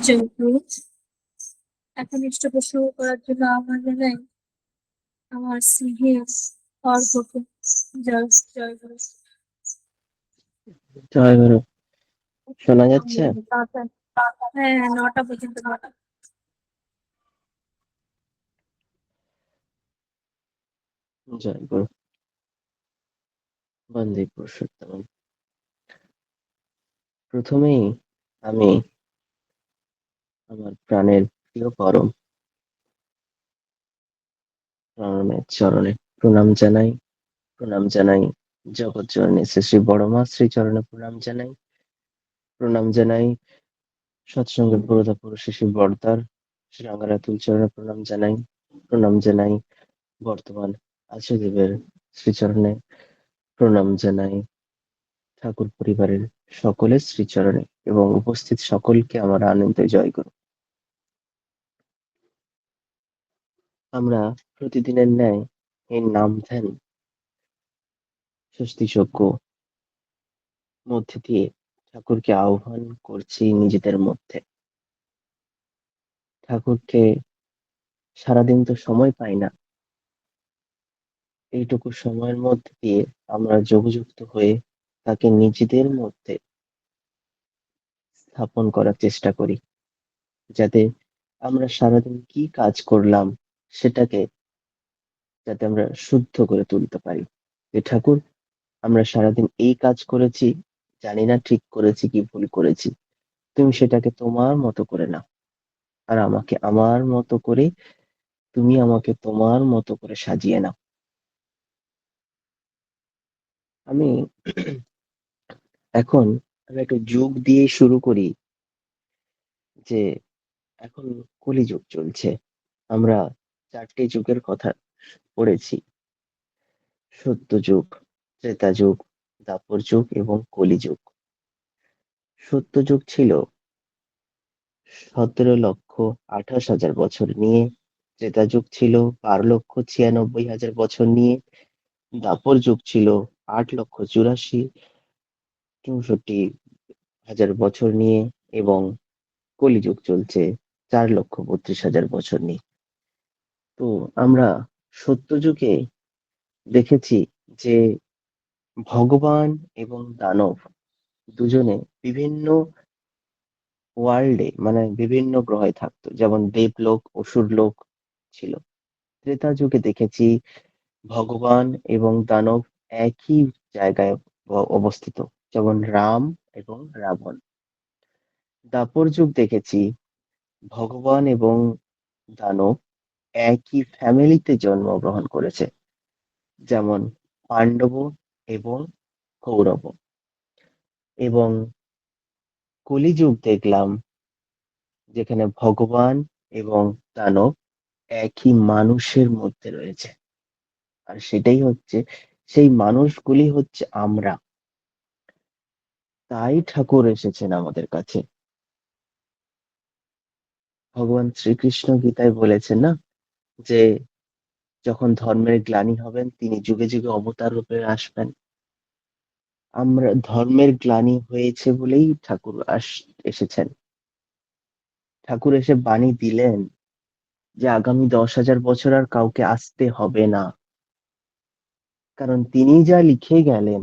জয়গুরু। এখন ইষ্টপ্রসঙ্গ করার জন্য আহ্বান জানাই আমার স্নেহের অর্ঘ্যকে। জয় জয়গুরু। জয় গুরু। শোনা যাচ্ছে? হ্যাঁ, 9টা পর্যন্ত 9টা। জয় গুরু। বন্দে পুরুষোত্তম। প্রথমেই আমি আমার প্রাণের প্রিয় পরম প্রণামের চরণে প্রণাম জানাই জগৎ জননী শ্রী শ্রী বড়মা শ্রী চরণে প্রণাম জানাই সৎসঙ্গের পুরোধা পুরুষ শ্রী বর্দার শ্রী রাঙ্গারাতুল চরণে প্রণাম জানাই বর্তমান আচার্যদেবের শ্রীচরণে প্রণাম জানাই ঠাকুর পরিবারের সকলের শ্রীচরণে এবং উপস্থিত সকলকে আমার আনন্দে জয় গুরু। আমরা প্রতিদিনের ন্যায় এই নাম ধ্যান স্বস্তিযোগ্য মধ্যে দিয়ে ঠাকুরকে আহ্বান করছি নিজেদের মধ্যে। ঠাকুরকে সারাদিন তো সময় পাই না, এইটুকু সময়ের মধ্যে দিয়ে আমরা যোগযুক্ত হয়ে তাকে নিজেদের মধ্যে স্থাপন করার চেষ্টা করি, যাতে আমরা সারাদিন কি কাজ করলাম সেটাকে যাতে আমরা শুদ্ধ করে তুলতে পারি। যে ঠাকুর, আমরা সারাদিন এই কাজ করেছি, জানি না ঠিক করেছি কি ভুল করেছি, তুমি সেটাকে তোমার মতো করে নাও, আর আমাকে আমার মতো করে, তুমি আমাকে তোমার মতো করে সাজিয়ে নাও। আমি এখন আমি একটা যুগ দিয়ে শুরু করি, যে এখন কলিযুগ চলছে। আমরা 4টে যুগের কথা পড়েছি: সত্য যুগ, ত্রেতা যুগ, দ্বাপর যুগ এবং কলিযুগ। সত্য যুগ ছিল 17,28,000 বছর নিয়ে, ত্রেতা যুগ ছিল 12,96,000 বছর নিয়ে, দ্বাপর যুগ ছিল 8,84,64 বছর নিয়ে এবং কলিযুগ চলছে 4,32,000 বছর নিয়ে। তো আমরা সত্য যুগে দেখেছি যে ভগবান এবং দানব দুজনে বিভিন্ন ওয়ার্ল্ডে, মানে বিভিন্ন গ্রহে থাকতো, যেমন দেবলোক, অসুরলোক ছিল। ত্রেতা যুগে দেখেছি ভগবান এবং দানব একই জায়গায় অবস্থিত, যেমন রাম এবং রাবণ। দ্বাপর যুগ দেখেছি ভগবান এবং দানব একই ফ্যামিলিতে জন্মগ্রহণ করেছে, যেমন পাণ্ডব এবং কৌরব। এবং কলিযুগ দেখলাম যেখানে ভগবান এবং দানব একই মানুষের মধ্যে রয়েছে, আর সেটাই হচ্ছে, সেই মানুষগুলি হচ্ছে আমরা। তাই ঠাকুর এসেছেন আমাদের কাছে। ভগবান শ্রীকৃষ্ণ গীতায় বলেছেন না, যে যখন ধর্মের গ্লানি হবেন তিনি যুগে যুগে অবতার রূপে আসবেন। আমরা ধর্মের গ্লানি হয়েছে বলেই ঠাকুর এসেছেন। ঠাকুর এসে বাণী দিলেন যে আগামী 10,000 বছর আর কাউকে আসতে হবে না, কারণ তিনি যা লিখে গেলেন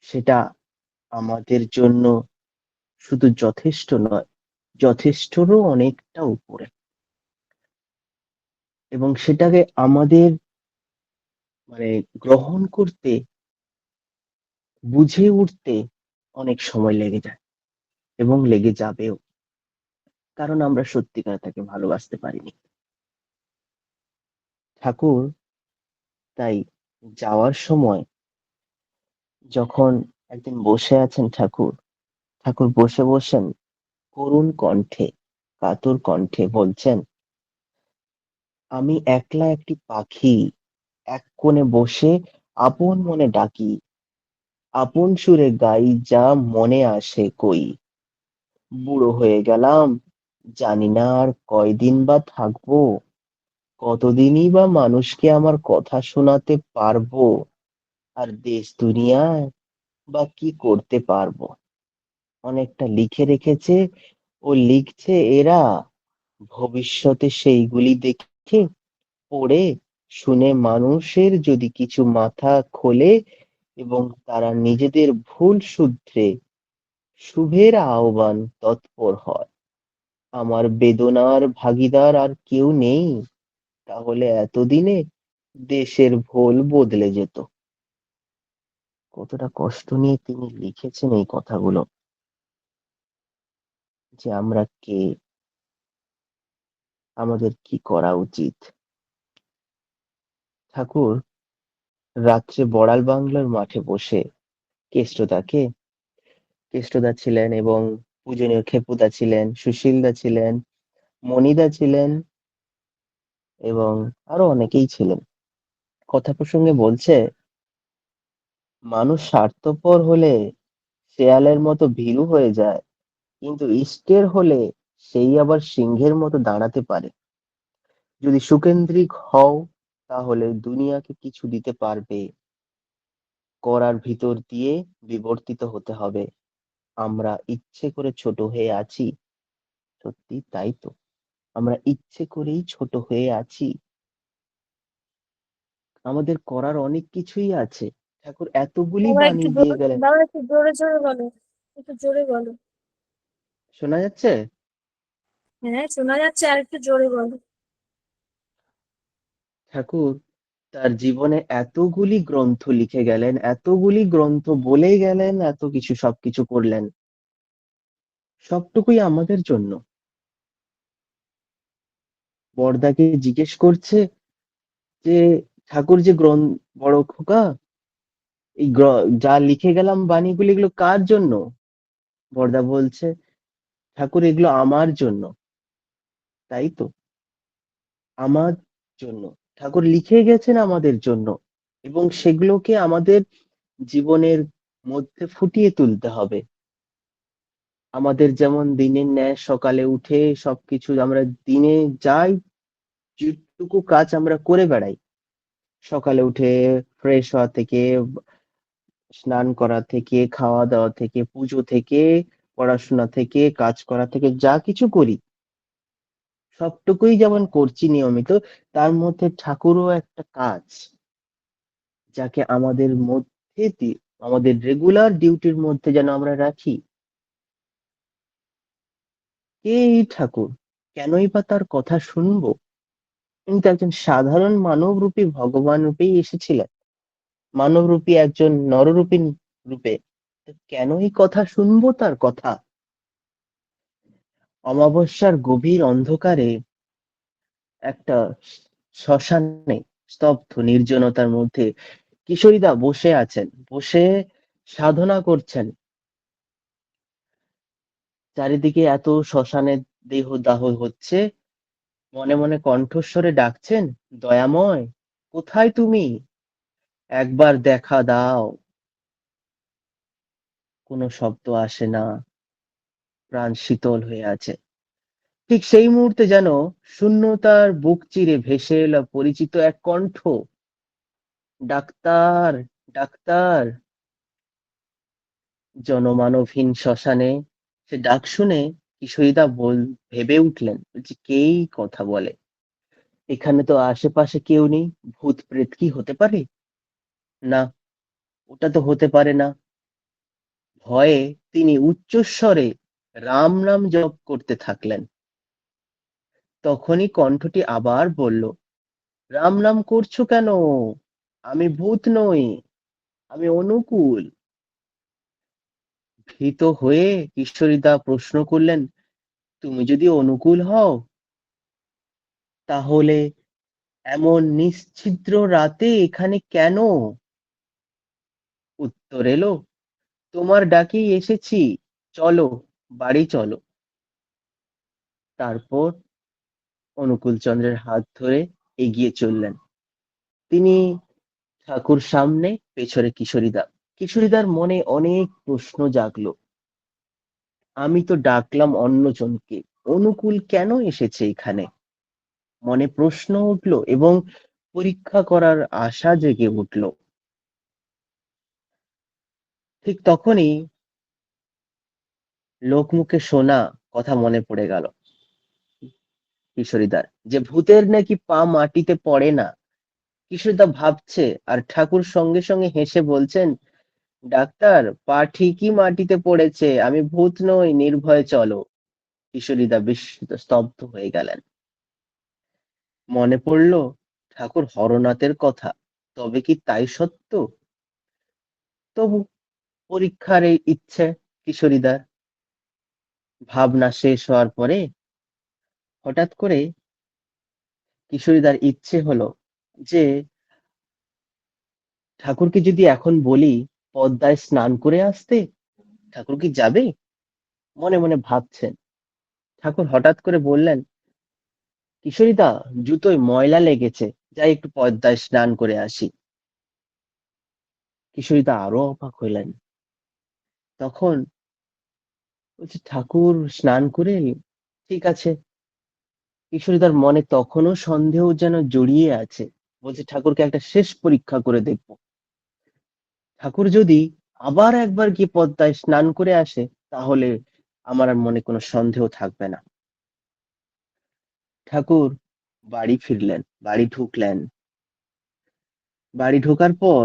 সেটা আমাদের জন্য শুধু যথেষ্ট নয়, যথেষ্টরও অনেকটা উপরে, এবং সেটাকে আমাদের মানে গ্রহণ করতে, বুঝে উঠতে অনেক সময় লেগে যায় এবং লেগে যাবেও, কারণ আমরা সত্যিকার তাকে ভালোবাসতে পারিনি। ঠাকুর তাই যাওয়ার সময় যখন একদিন বসে আছেন, ঠাকুর ঠাকুর বসে বসেন করুণ কণ্ঠে, কাতর কণ্ঠে বলছেন, আমি একলা একটি পাখি, এক কোণে বসে আপন মনে ডাকি, আপন সুরে গাই যা মনে আসে কই। বুড়ো হয়ে গেলাম, জানি না আর কয়দিন বা থাকবো, কতদিনই বা মানুষকে আমার কথা শোনাতে পারবো, আর দেশ দুনিয়ায় বা কি করতে পারবো। অনেকটা লিখে রেখেছে ও লিখছে এরা ভবিষ্যতে সেইগুলি দেখে পড়ে শুনে মানুষের যদি কিছু মাথা খোলে এবং তারা নিজেদের ভুল শুধরে শুভের আহ্বান তৎপর হয়। আমার বেদনার ভাগীদার আর কেউ নেই, তাহলে এতদিনে দেশের ভোল বদলে যেত। কতটা কষ্ট নিয়ে তিনি লিখেছেন এই কথাগুলো, যে আমরা কে, আমাদের কি করা উচিত। ঠাকুর রাত্রে বড়াল বাংলার মাঠে বসে কেষ্টদাকে, কেষ্টদা ছিলেন এবং পূজনীয় খেপুদা ছিলেন, সুশীলদা ছিলেন, মণিদা ছিলেন এবং আরো অনেকেই ছিলেন। কথা প্রসঙ্গে বলছে, মানুষ স্বার্থপর হলে শেয়ালের মতো ভীরু হয়ে যায়, কিন্তু ইষ্টের হলে সেই আবার সিংহের মতো দাঁড়াতে পারে। যদি সুকেন্দ্রিক হও তাহলে দুনিয়াকে কিছু দিতে পারবে, করার ভিতর দিয়ে বিবর্তিত হতে হবে। আমরা ইচ্ছে করে ছোট হয়ে আছি, সত্যি তাই তো, আমরা ইচ্ছে করেই ছোট হয়ে আছি। আমাদের করার অনেক কিছুই আছে। ঠাকুর এতগুলি বাবা একটু বাণী দিয়ে জোরে, গেলেন। বাবা একটু জোরে জোরে বলো, একটু জোরে বলো। শোনা যাচ্ছে? হ্যাঁ শোনা যাচ্ছে, আর একটু জোরে বলো। ঠাকুর তার জীবনে এতগুলি গ্রন্থ লিখে গেলেন, এতগুলি গ্রন্থ বলে গেলেন, এত কিছু সবকিছু করলেন, সবটুকুই আমাদের জন্য। বড়দাকে জিজ্ঞেস করছে যে, ঠাকুর যে গ্রন্থ, বড় খোকা, এই যা লিখে গেলাম বাণীগুলি, এগুলো কার জন্য? বড়দা বলছে, ঠাকুর এগুলো আমার জন্য। তাই তো, আমার জন্য ঠাকুর লিখে গেছেন আমাদের জন্য, এবং সেগুলোকে আমাদের জীবনের মধ্যে ফুটিয়ে তুলতে হবে। আমাদের যেমন দিনের ন্যায় সকালে উঠে সবকিছু আমরা দিনে যাই, যেটুকু কাজ আমরা করে বেড়াই, সকালে উঠে ফ্রেশ হওয়া থেকে, স্নান করা থেকে, খাওয়া দাওয়া থেকে, পুজো থেকে, পড়াশোনা থেকে, কাজ করা থেকে, যা কিছু করি সবটুকুই যেমন করছি নিয়মিত, তার মধ্যে ঠাকুরও একটা কাজ, যাকে আমাদের মধ্যে আমাদের রেগুলার ডিউটির মধ্যে যেন আমরা রাখি। কে এই ঠাকুর? কেনই বা তার কথা শুনবো? কিন্তু একজন সাধারণ মানব রূপী ভগবান রূপেই এসেছিলেন, মানব রূপী একজন নররূপী রূপে। তো কেনই কথা শুনবো তার কথা? অমাবস্যার গভীর অন্ধকারে একটা শ্মশানে, স্তব্ধ নির্জনতার মধ্যে কিশোরীদা বসে আছেন, বসে সাধনা করছেন। চারিদিকে এত শ্মশানের দেহ দাহ হচ্ছে, মনে মনে কণ্ঠস্বরে ডাকছেন, দয়াময় কোথায় তুমি, একবার দেখা দাও। কোনো শব্দ আসে না, প্রাণ শীতল হয়ে আছে। ঠিক সেই মুহূর্তে যেন শূন্যতার বুক চিরে ভেসে এলো পরিচিত এক কণ্ঠ, ডাক্তার, ডাক্তার। জনমানবহীন শ্মশানে সে ডাক শুনে কিশোরীদা ভেবে উঠলেন, যে কেই কথা বলে, এখানে তো আশেপাশে কেউ নেই, ভূত প্রেত কি হতে পারে? না, ওটা তো হতে পারে না। ভয়ে তিনি উচ্চস্বরে রাম নাম জপ করতে থাকলেন। তখনই কণ্ঠটি আবার বলল, রাম নাম করছো কেন? আমি ভূত নই, আমি অনুকূল। ভীত হয়ে কিশোরীদা প্রশ্ন করলেন, তুমি যদি অনুকূল হও, তাহলে এমন নিশ্ছিদ্র রাতে এখানে কেন? উত্তর এলো, তোমার ডাকেই এসেছি, চলো, বাড়ি চলো। তারপর অনুকূল চন্দ্রের হাত ধরে এগিয়ে চললেন। তিনি ঠাকুর সামনে, পেছনে কিশোরীদা। কিশোরীদার মনে অনেক প্রশ্ন জাগলো। আমি তো ডাকলাম অন্যজনকে, অনুকূল কেন এসেছে এখানে? মনে প্রশ্ন উঠলো এবং পরীক্ষা করার আশা জেগে উঠলো। ঠিক তখনই লোকমুখে শোনা কথা মনে পড়ে গেল কিশোরীদার, যে ভূতের নাকি পা মাটিতে পড়ে না। কিশোরীদা ভাবছে, আর ঠাকুর সঙ্গে সঙ্গে হেসে বলছেন, ডাক্তার, পা ঠিকই মাটিতে পড়েছে, আমি ভূত নই, নির্ভয়ে চলো। কিশোরীদা বিস্মিত স্তব্ধ হয়ে গেলেন। মনে পড়ল ঠাকুর হরনাথের কথা। তবে কি তাই সত্য? তবু পরীক্ষার এই ইচ্ছে কিশোরীদার। ভাবনা শেষ হওয়ার পরে হঠাৎ করে কিশোরীদার ইচ্ছে হলো যে ঠাকুরকে যদি এখন বলি পদ্মায় স্নান করে আসতে, ঠাকুর কি যাবে? মনে মনে ভাবছেন। ঠাকুর হঠাৎ করে বললেন, কিশোরীদা, জুতোয় ময়লা লেগেছে, যাই একটু পদ্মায় স্নান করে আসি। কিশোরীদা আরো অবাক হইলেন। তখন বলছে, ঠাকুর স্নান করে এলি? ঠিক আছে। কিশোরীদার মনে তখনও সন্দেহ যেন জড়িয়ে আছে। বলছে, ঠাকুরকে একটা শেষ পরীক্ষা করে দেখবো। ঠাকুর যদি আবার একবার গিয়ে পদ্মায় স্নান করে আসে, তাহলে আমার আর মনে কোনো সন্দেহ থাকবে না। ঠাকুর বাড়ি ফিরলেন, বাড়ি ঢুকলেন। বাড়ি ঢোকার পর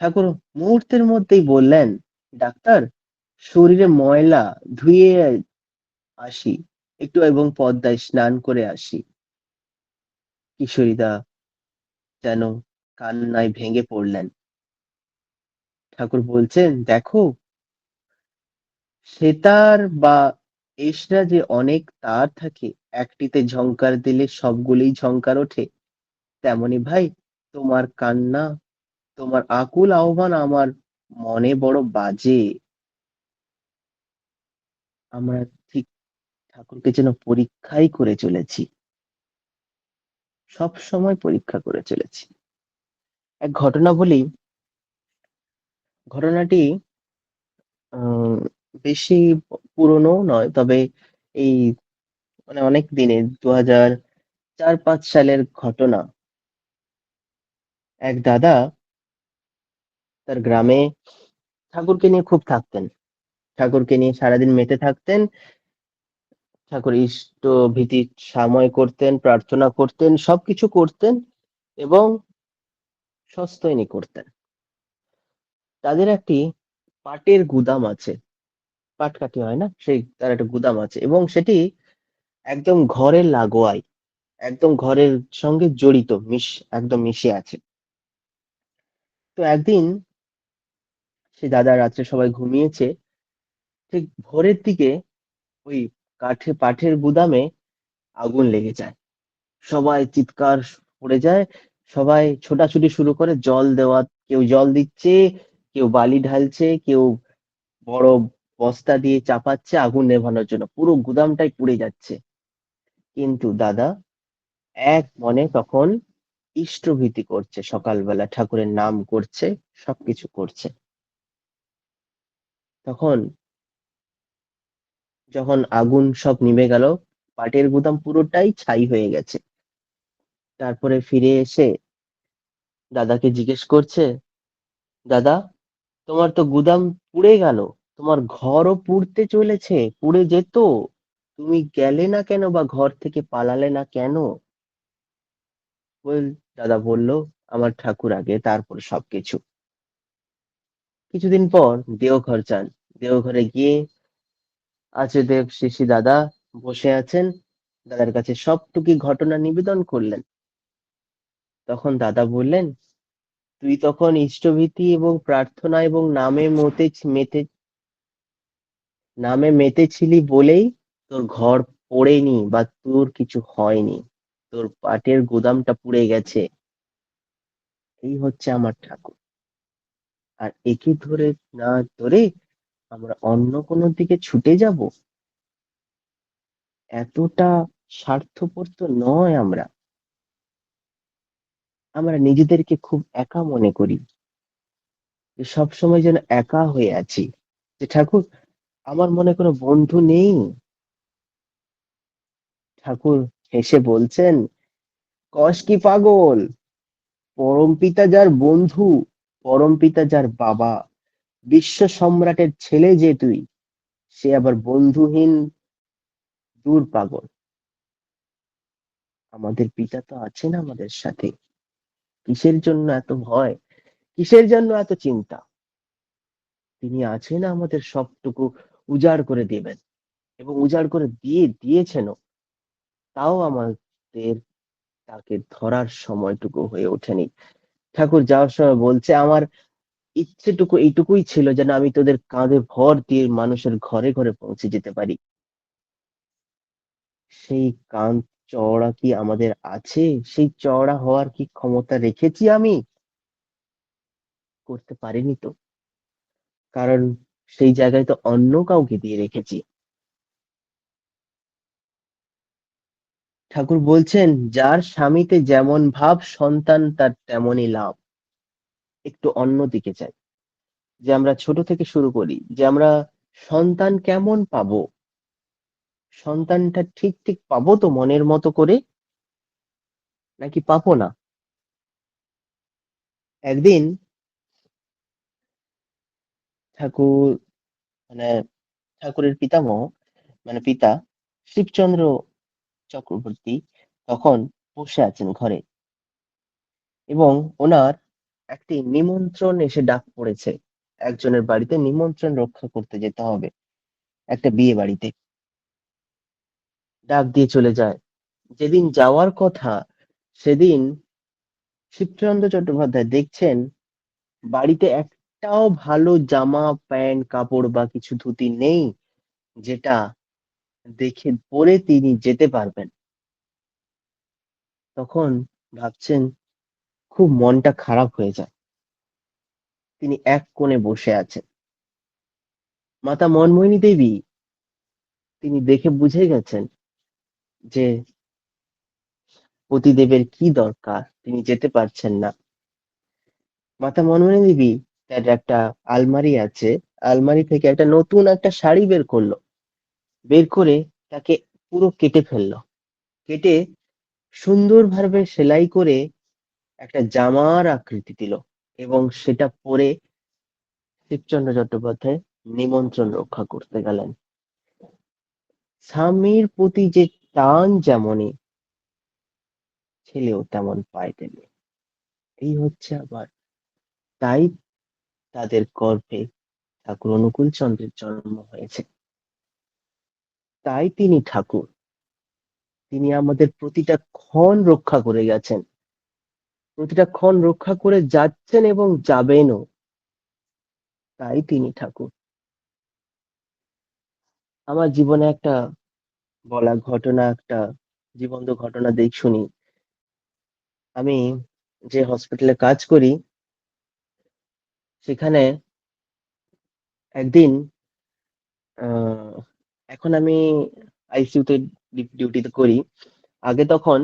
ঠাকুর মুহূর্তের মধ্যেই বললেন, ডাক্তার, শরীরে ময়লা ধুয়ে আসি একটু এবং পদ্মায় স্নান করে আসি। কিশোরীদা যেন কান্নায় ভেঙে পড়লেন। ঠাকুর বলছেন, দেখো, সেতার বা এসরা যে অনেক তার থাকে, একটিতে ঝংকার দিলে সবগুলোই ঝংকার ওঠে, তেমনি ভাই তোমার কান্না, তোমার আকুল আহ্বান আমার মনে বড় বাজে। আমরা ঠিক ঠাকুরকে যেন পরীক্ষাই করে চলেছি, সব সময় পরীক্ষা করে চলেছি। এক ঘটনা বলি। ঘটনাটি আহ বেশি পুরনো নয়, তবে এই মানে অনেক দিনে 2004-5 সালের ঘটনা। এক দাদা তার গ্রামে ঠাকুরকে নিয়ে খুব থাকতেন। ঠাকুরকে নিয়ে সারাদিন মেতে থাকতেন। ঠাকুর ইষ্ট ভীতি সাময় করতেন, প্রার্থনা করতেন, সবকিছু করতেন এবং সস্তয়নি করতেন। তাদের একটি পাটের গুদাম আছে। পাট কাটি হয় না, সেই তার একটা গুদাম আছে এবং সেটি একদম ঘরের লাগোয়ায়, একদম ঘরের সঙ্গে জড়িত, একদম মিশে আছে। তো একদিন সে দাদা, রাত্রে সবাই ঘুমিয়েছে, ঠিক ভোরের দিকে ওই পাটের গুদামে আগুন লেগে যায়। সবাই চিৎকার পড়ে যায়। সবাই ছোটাছুটি শুরু করে জল দেওয়া, কেউ জল দিচ্ছে, কেউ বালি ঢালছে, কেউ বড় বস্তা দিয়ে চাপাচ্ছে আগুন নেভানোর জন্য। পুরো গুদামটাই পুড়ে যাচ্ছে। কিন্তু দাদা এক মনে তখন ইষ্টভীতি করছে, সকালবেলা ঠাকুরের নাম করছে, সবকিছু করছে। তখন যখন আগুন সব নিভে গেল, পাটের গুদাম পুরোটাই ছাই হয়ে গেছে। তারপরে ফিরে এসে দাদাকে জিজ্ঞেস করছে, দাদা, তোমার তো গুদাম পুড়ে গেল, তোমার ঘরও পুড়তে চলেছে, পুড়ে যেত, তুমি গেলে না কেন বা ঘর থেকে পালালে না কেন? বল দাদা বলল, আমার ঠাকুর আগে, তারপর সবকিছু। কিছুদিন পর দেওঘর যান। দেওঘরে গিয়ে আছে দেব শিশি দাদা বসে আছেন। দাদার কাছে সবটুকি ঘটনা নিবেদন করলেন। তখন দাদা বললেন, তুই তখন ইষ্টভীতি এবং প্রার্থনা এবং নামে মেতেছিলি বলেই তোর ঘর পোড়েনি বা তোর কিছু হয়নি, তোর পাটের গুদামটা পুড়ে গেছে। এই হচ্ছে আমার ঠাকুর। আর একে ধরে না ধরে আমরা অন্য কোনো দিকে ছুটে যাব? এতটা স্বার্থপর তো নয় আমরা। আমরা নিজেদেরকে খুব একা মনে করি, যে সবসময় যেন একা হয়ে আছি, যে ঠাকুর আমার মনে কোনো বন্ধু নেই। ঠাকুর হেসে বলছেন, কস কি পাগল, পরমপিতা যার বন্ধু, পরমপিতা যার বাবা, বিশ্ব সম্রাটের ছেলে যে তুই, সে আবার বন্ধুহীন দূর পাগল, আমাদের পিতা তো আছেন আমাদের সাথে, কিসের জন্য এত ভয়, কিসের জন্য এত চিন্তা? তিনি আছেন, আমাদের সবটুকু উজাড় করে দিবেন এবং উজাড় করে দিয়েছেনও। তাও আমাদের তাকে ধরার সময়টুকু হয়ে ওঠেনি। ঠাকুর যাওয়ার সময় বলছে, আমার ইচ্ছেটুকু এইটুকুই ছিল যেন আমি তোদের কাঁধে ভর দিয়ে মানুষের ঘরে ঘরে পৌঁছে যেতে পারি। সেই কাঁধ চওড়া কি আমাদের আছে? সেই চওড়া হওয়ার কি ক্ষমতা রেখেছি আমি? করতে পারিনি তো। কারণ সেই জায়গায় তো অন্য কাউকে দিয়ে রেখেছি। ঠাকুর বলছেন, যার স্বামীতে যেমন ভাব সন্তান তার তেমনই লাভ। একটু অন্যদিকে চাই, যে আমরা ছোট থেকে শুরু করি, যে আমরা সন্তান কেমন পাবো, সন্তানটা ঠিক ঠিক পাবো তো মনের মতো করে, নাকি পাবো না? একদিন ঠাকুর, মানে ঠাকুরের পিতামহ, মানে পিতা শিবচন্দ্র চক্রবর্তী তখন বসে আছেন ঘরে, এবং ওনার একটি নিমন্ত্রণ এসে ডাক পড়েছে। একজনের বাড়িতে নিমন্ত্রণ রক্ষা করতে যেতে হবে, একটা বিয়ে বাড়িতে। ডাক দিয়ে চলে যায়। যেদিন যাওয়ার কথা, সেদিন শিবচন্দ্র চট্টোপাধ্যায় দেখছেন বাড়িতে একটাও ভালো জামা প্যান্ট কাপড় বা কিছু ধুতি নেই, যেটা দেখে পরে তিনি যেতে পারবেন। তখন ভাবছেন, খুব মনটা খারাপ হয়ে যায়। তিনি এক কোণে বসে আছেন। মাতা মনমোহিনী দেবী, তিনি দেখে বুঝে গেছেন যে পতিদেবের কি দরকার, তিনি যেতে পারছেন না। মাতা মনমোহিনী দেবী, তার একটা আলমারি আছে, আলমারি থেকে একটা নতুন একটা শাড়ি বের করলো। বের করে তাকে পুরো কেটে ফেললো। কেটে সুন্দরভাবে সেলাই করে একটা জামার আকৃতি দিল, এবং সেটা পরে শিবচন্দ্র চট্টোপাধ্যায় নিমন্ত্রণ রক্ষা করতে গেলেন। স্বামীর প্রতি যে টান যেমনই, ছেলেও তেমন পায় তেমনি। এই হচ্ছে আবার, তাই তাদের গর্ভে ঠাকুর অনুকূল চন্দ্রের জন্ম হয়েছে। তাই তিনি ঠাকুর, তিনি আমাদের প্রতিটা ক্ষণ রক্ষা করে গেছেন, প্রতিটা ক্ষণ রক্ষা করে যাচ্ছেন এবং যাবেনও। তাই তিনি ঠাকুর। আমার জীবনে একটা বলা ঘটনা, একটা জীবন্ত ঘটনা শুনি। আমি যে হসপিটালে কাজ করি, সেখানে একদিন, আহ, এখন আমি আইসিইউতে ডিউটিতে করি। আগে তখন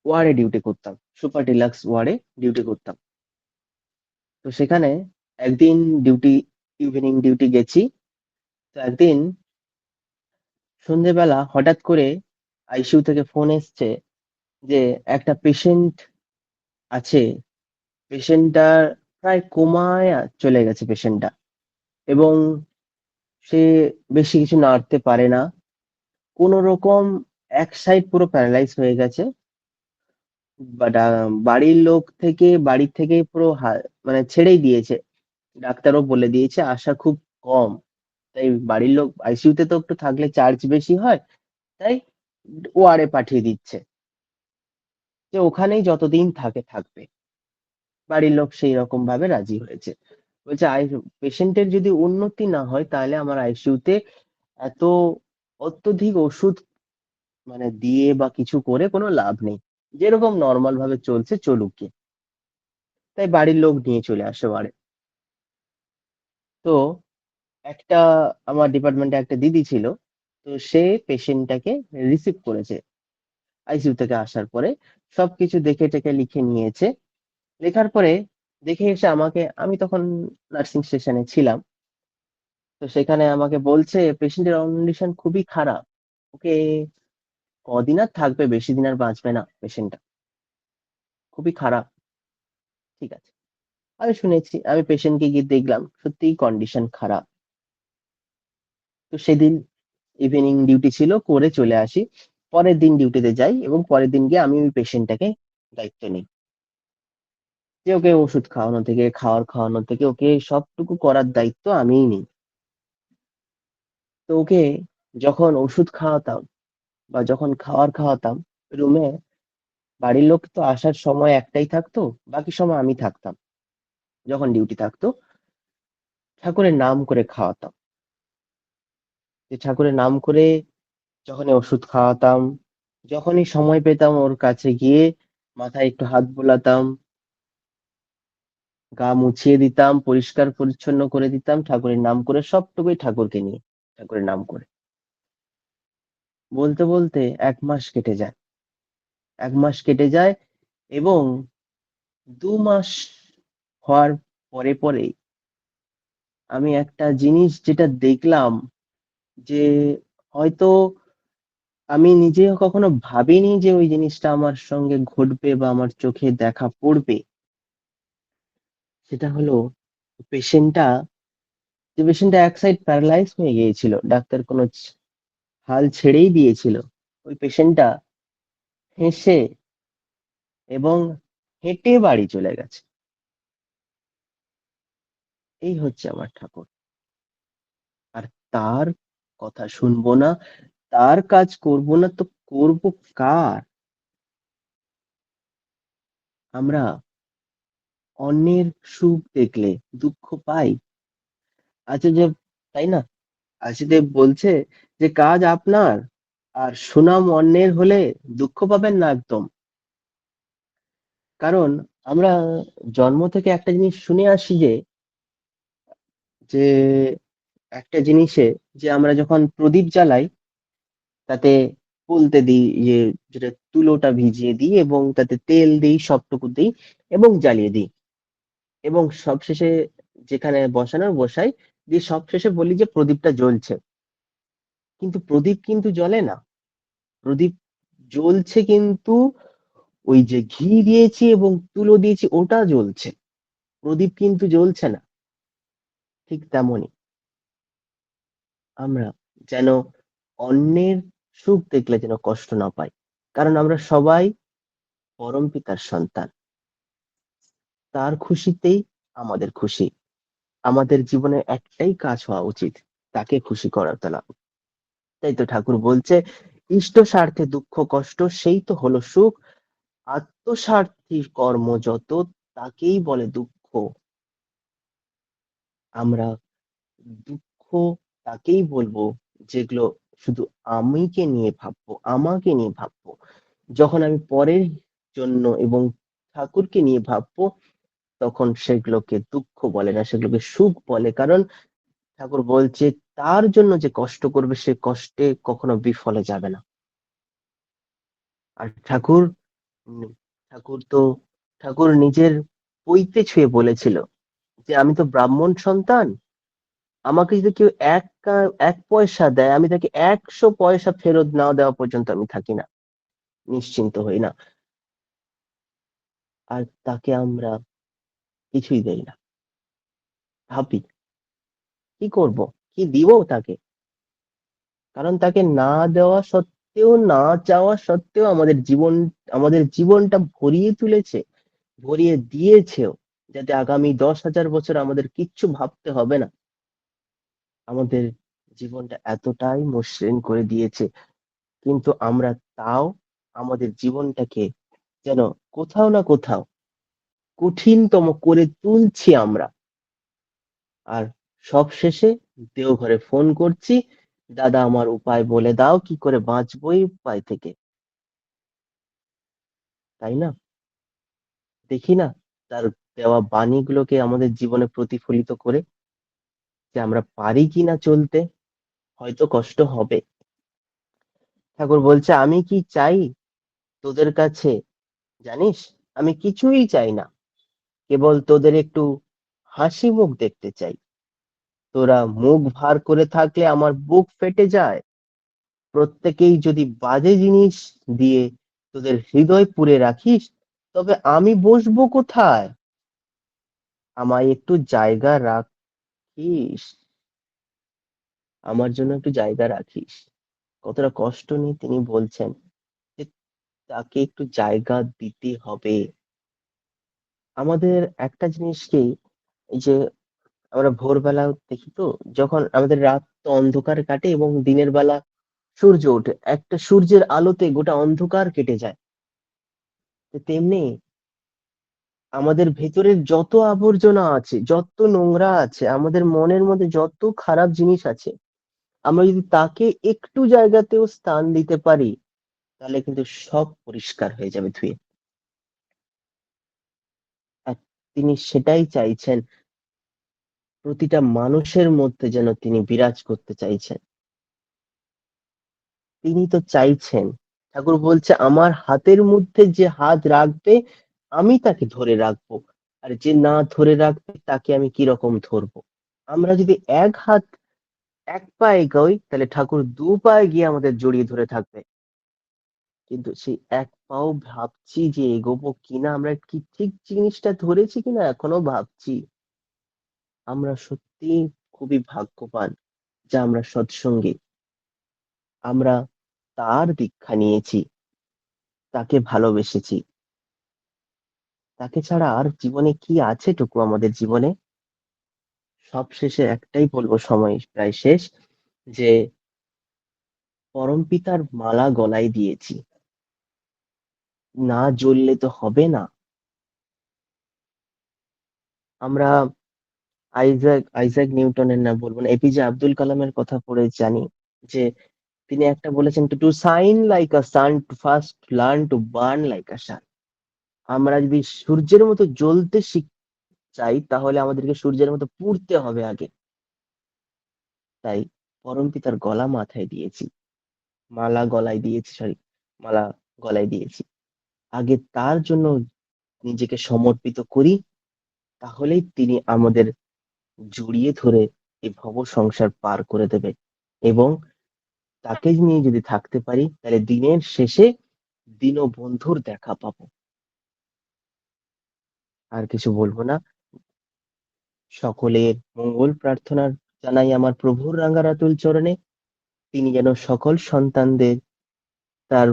ওয়ার্ডে ডিউটি করতাম, সুপার ডিলাক্স ওয়ার্ডে ডিউটি করতাম। তো সেখানে একদিন ডিউটি, ইভিনিং ডিউটি গেছি। তো একদিন সন্ধ্যেবেলা হঠাৎ করে আইসিইউ থেকে ফোন এসছে যে একটা পেশেন্ট আছে, পেশেন্টটা প্রায় কোমায় চলে গেছে পেশেন্টটা, এবং সে বেশি কিছু নাড়তে পারে না, কোন রকম এক সাইড পুরো প্যারালাইজ হয়ে গেছে। বাট বাড়ির থেকে পুরো মানে ছেড়েই দিয়েছে। ডাক্তারও বলে দিয়েছে আশা খুব কম। তাই বাড়ির লোক, আইসিইউতে তো একটু থাকলে চার্জ বেশি হয়, তাই ওয়ার্ডে পাঠিয়ে দিচ্ছে, যে ওখানেই যতদিন থাকে থাকবে। বাড়ির লোক সেই রকম ভাবে রাজি হয়েছে। বলছে, পেশেন্টের যদি উন্নতি না হয় তাহলে আমার আইসিইউতে এত অত্যধিক ওষুধ মানে দিয়ে বা কিছু করে কোনো লাভ নেই, যেরকম নর্মাল ভাবে চলছে চলুক গে। তাই বাড়ির লোক নিয়ে চলে আসে বাড়ি। তো একটা, আমার ডিপার্টমেন্টে একটা দিদি ছিল, তো সে পেশেন্টটাকে রিসিভ করেছে আইসিইউ থেকে আসার পরে। সবকিছু দেখে টেকে লিখে নিয়েছে। লেখার পরে দেখে এসে আমাকে, আমি তখন নার্সিং স্টেশনে ছিলাম, তো সেখানে আমাকে বলছে পেশেন্টের কন্ডিশন খুবই খারাপ, ওকে কদিন আর থাকবে, বেশি দিন আর বাঁচবে না পেশেন্টটা, খুবই খারাপ। ঠিক আছে, আমি শুনেছি, আমি পেশেন্টকে গিয়ে দেখলাম সত্যিই কন্ডিশন খারাপ। তো সেদিন ইভিনিং ডিউটি ছিল, করে চলে আসি। পরের দিন ডিউটিতে যাই এবং পরের দিন গিয়ে আমি ওই পেশেন্টটাকে দায়িত্ব নিই, যে ওকে ওষুধ খাওয়ানো থেকে খাওয়ার খাওয়ানো থেকে ওকে সবটুকু করার দায়িত্ব আমিই নিই। তো ওকে যখন ওষুধ খাওয়াতাম বা যখন খাওয়ার খাওয়াতাম রুমে, বাড়ির লোক তো আসার সময় একটাই থাকতো, বাকি সময় আমি থাকতাম। যখন ডিউটি থাকতো ঠাকুরের নাম করে খাওয়াতাম, যে ঠাকুরের নাম করে যখনই ওষুধ খাওয়াতাম, যখনই সময় পেতাম ওর কাছে গিয়ে মাথায় একটু হাত বোলাতাম, গা মুছিয়ে দিতাম, পরিষ্কার পরিচ্ছন্ন করে দিতাম ঠাকুরের নাম করে, সবটুকুই ঠাকুরকে নিয়ে, ঠাকুরের নাম করে। বলতে বলতে 1 মাস কেটে যায়। 1 মাস কেটে যায় এবং 2 মাস হওয়ার পরে পরে আমি একটা জিনিস যেটা দেখলাম, যে হয়তো আমি নিজে কখনো ভাবিনি যে ওই জিনিসটা আমার সঙ্গে ঘটবে বা আমার চোখে দেখা পড়বে। সেটা হলো পেশেন্টটা, যে পেশেন্টটা এক সাইড প্যারালাইজ হয়ে গিয়েছিল, ডাক্তার কোনো হাল ছেড়েই দিয়েছিল, ওই পেশেন্টটা হেসে এবং হেঁটে বাড়ি চলে গেছে। এই হচ্ছে আমার ঠাকুর। আর তার কথা শুনবো না, তার কাজ করব না তো করব কার? আমরা অন্যের সুখ দেখলে দুঃখ পাই। আচার্য, তাই না? আচার্যদেব বলছে যে কাজ আপনার আর সুনাম অন্যের হলে দুঃখ পাবেন না একদম। কারণ আমরা জন্ম থেকে একটা জিনিস শুনে আসি, যে যে একটা জিনিসে, যে আমরা যখন প্রদীপ জ্বালাই তাতে বলতে দিই, যে যেটা তুলোটা ভিজিয়ে দিই এবং তাতে তেল দিই, সবটুকু দিই এবং জ্বালিয়ে দিই, এবং সবশেষে যেখানে বসানোর বসাই, দিয়ে সবশেষে বলি যে প্রদীপটা জ্বলছে। কিন্তু প্রদীপ কিন্তু জ্বলে না। প্রদীপ জ্বলছে কিন্তু ওই যে ঘি দিয়েছি এবং তুলো দিয়েছি ওটা জ্বলছে, প্রদীপ কিন্তু জ্বলছে না। ঠিক তেমনই আমরা যেন অন্যের সুখ দেখলে যেন কষ্ট না পাই, কারণ আমরা সবাই পরম পিতার সন্তান। তার খুশিতেই আমাদের খুশি। আমাদের জীবনে একটাই কাজ হওয়া উচিত, তাকে খুশি করার তোলা। তাই তো ঠাকুর বলছে, ইষ্ট স্বার্থে দুঃখ কষ্ট সেই তো হলো সুখ, আত্মস্বার্থী কর্ম যত তাকেই বলে দুঃখ। আমরা দুঃখ তাকেই বলবো যেগুলো শুধু আমিকে নিয়ে ভাববো, আমাকে নিয়ে ভাববো। যখন আমি পরের জন্য এবং ঠাকুরকে নিয়ে ভাববো, তখন সেগুলোকে দুঃখ বলে না, সেগুলোকে সুখ বলে। কারণ ঠাকুর বলছে তার জন্য যে কষ্ট করবে সে কষ্টে কখনো বিফলে যাবে না। আর ঠাকুর উম, ঠাকুর তো ঠাকুর নিজের পৈতে ছুঁয়ে বলেছিল যে আমি তো ব্রাহ্মণ সন্তান, আমাকে যদি কেউ এক পয়সা দেয় আমি তাকে 100 পয়সা ফেরত না দেওয়া পর্যন্ত আমি থাকি না, নিশ্চিন্ত হই না। আর তাকে আমরা কিছুই দেই না, ভাবি কি করব, কি দিব তাকে? কারণ তাকে না দেওয়া সত্ত্বেও, না চাওয়া সত্ত্বেও আমাদের জীবনটা ভরিয়ে তুলেছে, ভরিয়ে দিয়েছেও, যাতে আগামী 10,000 বছর আমাদের কিচ্ছু ভাবতে হবে না। আমাদের জীবনটা এতটাই মসৃণ করে দিয়েছে, কিন্তু আমরা তাও আমাদের জীবনটাকে যেন কোথাও না কোথাও কঠিনতম করে তুলছি আমরা। আর সবশেষে দেওঘরে ফোন করছি, দাদা আমার উপায় বলে দাও, কি করে বাঁচবো এই উপায় থেকে। তাই না? দেখি না তার দেওয়া বাণীগুলোকে আমাদের জীবনে প্রতিফলিত করে, যে আমরা পারি কিনা চলতে। হয়তো কষ্ট হবে। ঠাকুর বলছে আমি কি চাই তোদের কাছে জানিস? আমি কিছুই চাই না, কেবল তোদের একটু হাসি মুখ দেখতে চাই। তোরা মুখ ভার করে থাকলে আমার বুক ফেটে যায়। প্রত্যেকেই যদি বাজে জিনিস দিয়ে তোদের হৃদয় পুড়ে রাখিস, তবে আমি বসবো কোথায়? আমায় একটু জায়গা রাখিস। আমার জন্য একটু জায়গা রাখিস। কতটা কষ্ট নিয়ে তিনি বলছেন যে তাকে একটু জায়গা দিতে হবে। আমাদের একটা জিনিস কি, এই যে আমরা ভোরবেলা দেখি তো, যখন আমাদের রাত তো অন্ধকার কাটে এবং দিনের বেলা সূর্য ওঠে, একটা সূর্যের আলোতে গোটা অন্ধকার কেটে যায়। তো তেমনি আমাদের ভেতরের যত আবর্জনা আছে, যত নোংরা আছে, আমাদের মনের মধ্যে যত খারাপ জিনিস আছে, আমরা যদি তাকে একটু জায়গাতেও স্থান দিতে পারি, তাহলে কিন্তু সব পরিষ্কার হয়ে যাবে ধুয়ে। আর তিনি সেটাই চাইছেন, প্রতিটা মানুষের মধ্যে যেন তিনি বিরাজ করতে চাইছেন। তিনি তো চাইছেন, ঠাকুর বলছে আমার হাতের মধ্যে যে হাত রাখবে আমি তাকে ধরে রাখবো, আর যে না ধরে রাখবে তাকে আমি কি রকম ধরবো। আমরা যদি এক হাত এক পা এগোই, তাহলে ঠাকুর দু পায়ে গিয়ে আমাদের জড়িয়ে ধরে থাকবে। কিন্তু সেই এক পাও ভাবছি যে এগোবো কিনা, আমরা কি ঠিক জিনিসটা ধরেছি কিনা এখনো ভাবছি। আমরা সত্যি খুবই ভাগ্যবান যে আমরা সৎসঙ্গী, আমরা তার দীক্ষা নিয়েছি, তাকে ভালোবেসেছি। তাকে ছাড়া আর জীবনে কি আছে টুকু আমাদের জীবনে। সব শেষে একটাই বলবো, সময় প্রায় শেষ, যে পরমপিতার মালা গলায় দিয়েছি, না জ্বললে তো হবে না। আমরা আইজাক আইজাক নিউটনের, না বলবো না, এপিজে আব্দুল কালামের কথা পড়ে জানি যে তিনি একটা বলেছেন, to shine like a sun, to first learn to burn like a sun. আমরা যদি সূর্যের মতো জ্বলতে চাই, তাহলে আমাদেরকে সূর্যের মতো পুড়তে হবে আগে। তাই পরমপিতার গলা মাথায় দিয়েছি, মালা গলায় দিয়েছি, সরি, মালা গলায় দিয়েছি। আগে তার জন্য নিজেকে সমর্পিত করি, তাহলেই তিনি আমাদের জড়িয়ে ধরে এই ভব সংসার পার করে দেবে। এবং তাকে নিয়ে যদি থাকতে পারি, তাহলে দিনের শেষে দীনবন্ধুর দেখা পাবো। আর কিছু বলবো না। সকলের মঙ্গল প্রার্থনা জানাই আমার প্রভুর রাঙ্গারাতুল চরণে। তিনি যেন সকল সন্তানদের তার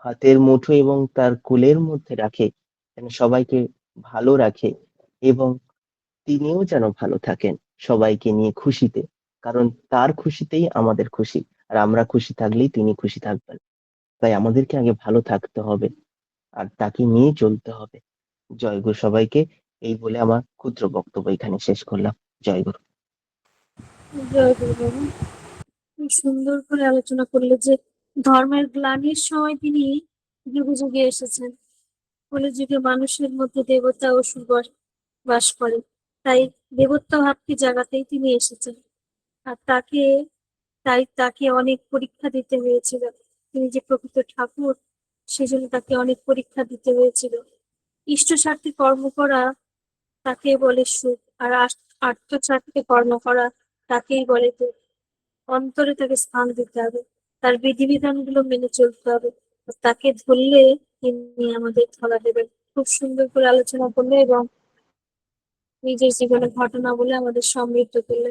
হাতের মুঠো এবং তার কোলের মধ্যে রাখে, যেন সবাইকে ভালো রাখে, এবং তিনিও যেন ভালো থাকেন সবাইকে নিয়ে খুশিতে। কারণ তার খুশিতেই আমাদের খুশি, আর আমরা খুশি থাকলেই তিনি খুশি থাকবেন। তাই আমাদেরকে আগে ভালো থাকতে হবে, আর তাকে নিয়ে চলতে হবে। জয় গুরু সবাইকে। এই বলে আমার ক্ষুদ্র বক্তব্য এখানে শেষ করলাম। জয় গুরু। জয় গুরু বাবা। খুব সুন্দর করে আলোচনা করলে যে ধর্মের গ্লানির সময় তিনি যুগে যুগে এসেছেন, কলিযুগে মানুষের মধ্যে দেবতা অসুর বাস করে, তাই দেবত্ব ভাবকে জাগাতেই তিনি এসেছেন। আর তাকে অনেক পরীক্ষা দিতে হয়েছিল। তিনি যে প্রকৃত ঠাকুর, সেজন্য তাকে অনেক পরীক্ষা দিতে হয়েছিল। ইষ্ট স্বার্থে কর্ম করা তাকে বলে সুখ, আর আত্মস্বার্থে কর্ম করা তাকেই বলে দুঃখ। অন্তরে তাকে স্থান দিতে হবে, তার বিধিবিধান গুলো মেনে চলতে হবে। তাকে ধরলে তিনি আমাদের ধরা দেবেন। খুব সুন্দর করে আলোচনা করলে এবং নিজের জীবনের ঘটনা বলে আমাদের সমৃদ্ধ করলে।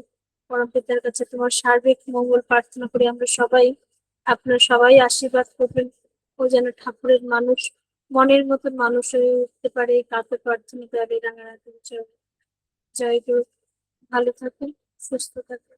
পরমপিতার কাছে তোমার সার্বিক মঙ্গল প্রার্থনা করি আমরা সবাই। আপনারা সবাই আশীর্বাদ করবেন, ও যেন ঠাকুরের মানুষ, মনের মতন মানুষ হয়ে উঠতে পারে। কাকে প্রার্থনা করে রাঙারাতে। জয় গুরু। ভালো থাকুন, সুস্থ থাকুন।